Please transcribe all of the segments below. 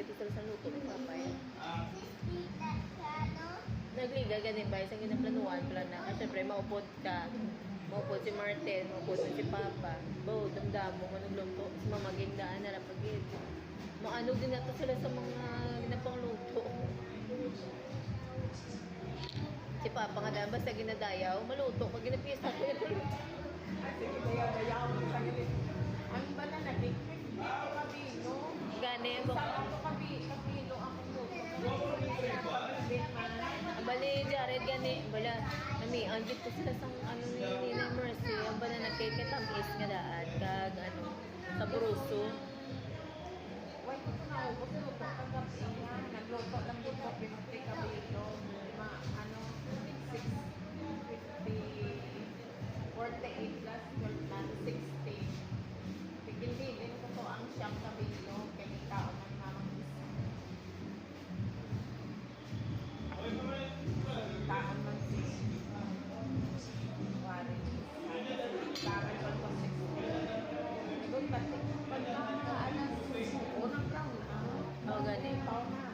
dito sa luto ni Papay. Nagliga ganin ba? Isang ginaplanuan pala na. Kasi syempre, maupod ka. Maupod si Martin, maupod si Papa. Bo, damdam mo, manugluto. Mas mamaging daan na lapagid. Maano din na to sila sa mga ginapang luto. Si Papa nga dahil basta ginadayaw, maluto. Pag ginapisa ko yung luto. Sige, dayaw mo sa gilid. Ang ba na nabigpit? Ito kabino. Gani, Sa ako kabino ang luto. bali, Jared, gani, bala, nami, ang dito sila sa ano ni Nina Mercy, ang ba na nagkikitamis nga daan, kag ano, sa Buruso. Why ko na ubos luto kagabi yan. Nagluto lang dito 50 kabino. Ano, 48 plus 60. Pigil-bilin ko to ang siyang kabino. Kinikaon ng mamang isa. Kinikaon man si Warren. Kinikaon man ko 60. Doon pati. Pagka alas, unang brown na. O, gani. Ikaw na.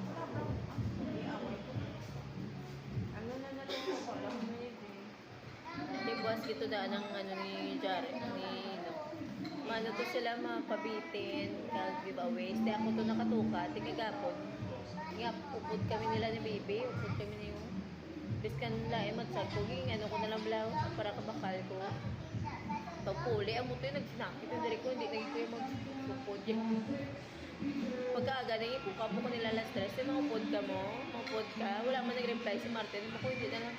Wala brown. Hindi away ko. Ano na naluto ko lang na yun eh. Hindi, buwas dito daan ng ano ni Jared, ni no. Mano to sila mapabitin, kag giveaways. Di ako to nakatuka, tigagapon. Nga, upod kami nila ni Baby, upod kami ni yung biskan lae matsagpuging, ano ko na lang blaw, para kabakal ko. Pagpuli, ang muto yung nagsinakit yung dari ko, hindi naging ko yung mag-upod yung pagkaaga na yung puka mo ko nila stress, yung mga upod ka mo, mga upod ka, wala man nag-reply si Martin, mo ko hindi na lang.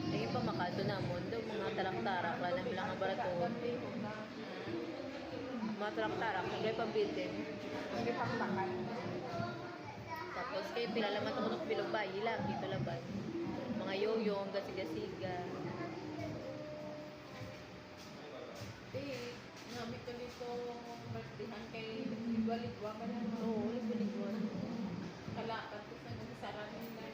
Naging pamakado na mo, daw mga tarak-tarak lang na bilang ang baraton. Mga tarak-tarak, nagay pabitin. Hindi pakpakan. Tapos kayo pilalaman ako ng bilobay, lang, dito labay. Mga yoyong, gasiga-siga. Nami ko nito birthdayhan kay Ligwa-Ligwa ka na. Oo, libo-libo. Kalapat ko sa nagsara nila.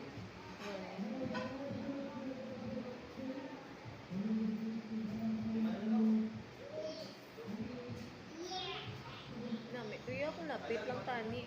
Nami, kuya ako lapit lang tani.